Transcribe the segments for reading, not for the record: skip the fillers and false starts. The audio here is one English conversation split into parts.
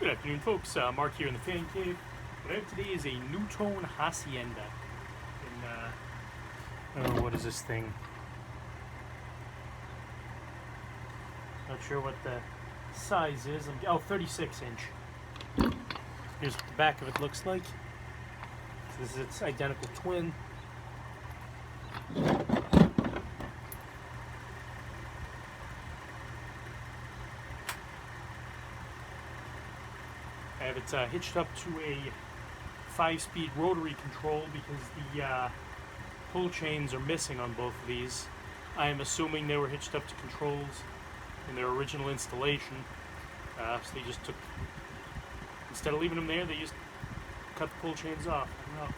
Good afternoon, folks. Mark here in the Fan Cave. What I have today is a NuTone Hacienda. Oh, what is this thing? Not sure what the size is. 36 inch. Here's what the back of it looks like. So this is its identical twin. I have it hitched up to a 5-speed rotary control because the pull chains are missing on both of these. I am assuming they were hitched up to controls in their original installation. So they just took, instead of leaving them there, they just cut the pull chains off. I don't know.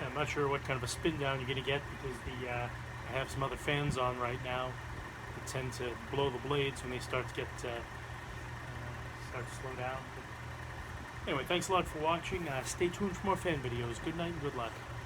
I'm not sure what kind of a spin down you're going to get because I have some other fans on right now that tend to blow the blades when they start to slow down. But anyway, thanks a lot for watching. Stay tuned for more fan videos. Good night and good luck.